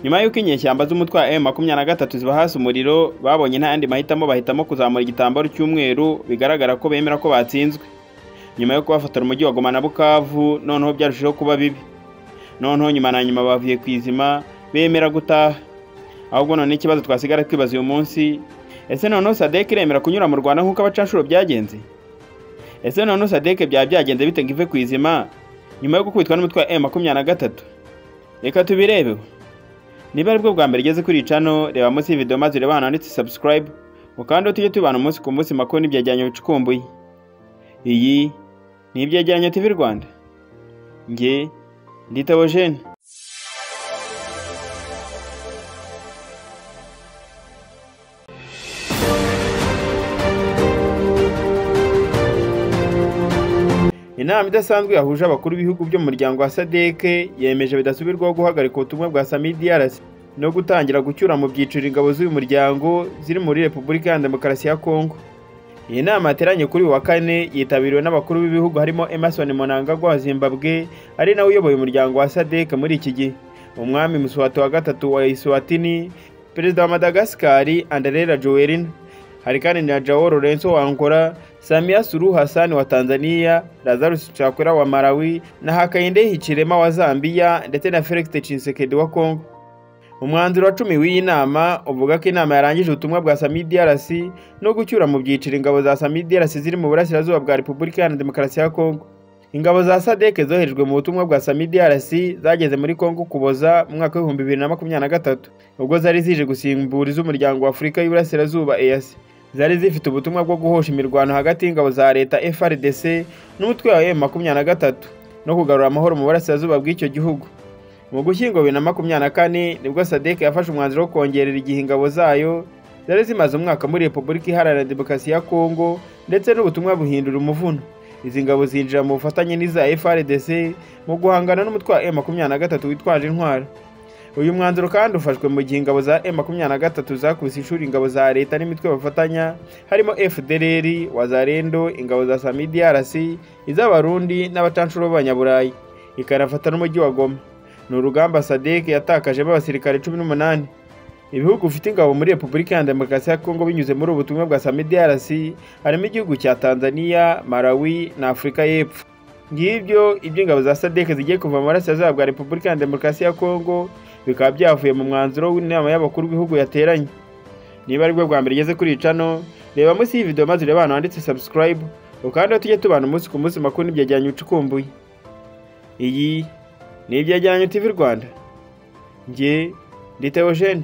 Nyuma y'uko inyeshyamba z'umutwe wa M23 zibahasa umuriro babonye nta yandi mahitamo bahitamo kuzamura igitambaro cy'umweru bigaragara ko bemera ko batsinzwe. Nyuma yo kubafatira umujyi wa Goma na Bukavu noneho byarushijeho kuba bibi. Noneho nyuma na nyuma bavuye kwizima bemera gutaha. Ahubwo none ikibazo twasigara twibaza uyu munsi, ese noneho SADC iremera kunyura mu Rwanda nk'uko abacanshuro byagenze? Ese noneho SADC byagenze bite ngive kwizima nyuma yo gukubitwa n'umutwe wa M23? Reka tubirebeho. Niba ari bwo bwa mbere igeze kuri channel, reba munsi iyi video maze ureba hano handitse subscribe, ukanda tujye tubana umunsi ku munsi makuru n'ibyegeranyo bicukumbuye. Iyi ni ibyegeranyo TV Rwanda. Nge ndi Theogene. Inama idasanzwe yahuje abakuru b'ibihugu byo mu muryango wa SADC yemeje bidasubirwaho guhagarika ubutumwa bwa SAMIDRC no gutangira gucyura mu byiciro ingabo z'uyu muryango ziri muri Repubulika ya Demokarasi ya Kongo. Iyi nama yateranye kuri wa kane yitabiriwe n'abakuru b'ibihugu harimo Emmerson Mnangagwa wa Zimbabwe ari nawe uyoboye umuryango wa SADC muri iki gihe, umwami Mswati wa gatatu wa Eswatini, perezida wa Madagascar Andry Rajoelina, hari kandi na Joao Lourenço wa Angola, Samia Suluhu Hassan wa Tanzania, Lazarus Chakwera wa Malawi na Hakainde Hichilema wa Zambia ndetse na Felix Tshisekedi wa Kongo. Umwanzuro wa 10 w'iyi nama uvuga ko inama yarangije ubutumwa bwa SAMIDRC no gucyura mu byiciro ingabo za SAMIDRC ziri mu burasirazuba bwa Repubulika ya Demokarasi ya Kongo. Ingabo za SADC zoherejwe mu butumwa bwa SAMIDRC zageze muri Kongo kuboza mu mwaka wa 2023 ubwo zari zije gusimbura iz'umuryango wa Afurika y'Iburasirazuba EAC. Zari zifite ubutumwa bwo guhosha imirwano hagati y'ingabo za leta FARDC n'umutwe wa M23 no kugarura amahoro mu burasirazuba bw'icyo gihugu. Mu Gushyingo 2024 nibwo SADC yafashe umwanzuro wo kongerera igihe ingabo zayo zari zimaze umwaka muri Repubulika Iharanira Demokarasi ya Kongo ndetse n'ubutumwa buhindura umuvuno. Izi ngabo zinjira mu bufatanye n'iza FARDC mu guhangana n'umutwe wa M23 witwaje intwaro. Uyu mwanzuro kandi ufashwe mu gihe ingabo za M23 zakubise ishuri ingabo za leta n'imitwe bafatanya harimo FDLR, Wazalendo, ingabo za SAMIDRC, iz'abarundi n'abacanshuro b'abanyaburayi, ikanafata n'umujyi wa Goma. Ni urugamba SADC yatakaje abasirikare 18. Ibihugu bifite ingabo muri Repubulika ya Demokarasi ya Kongo binyuze muri ubutumwa bwa SAMIDRC harimo igihugu cya Tanzania, Malawi na Afrika y'Epfo. Ngibyo iby'ingabo za SADC zigiye kuva mu burasirazuba bwa Repubulika ya Demokarasi ya Kongo bikaba byavuye mu mwanzuro w'inama y'abakuru b'ibihugu yateranye. Niba ari bwo bwa mbere igeze kuri channel, reba munsi iyi video maze ureba hano handitse subscribe, ukanda tujye tubana umunsi ku munsi makuru n'ibyegeranyo bicukumbuye. Iyi ni ibyegeranyo TV Rwanda. Nge ndi Theogene.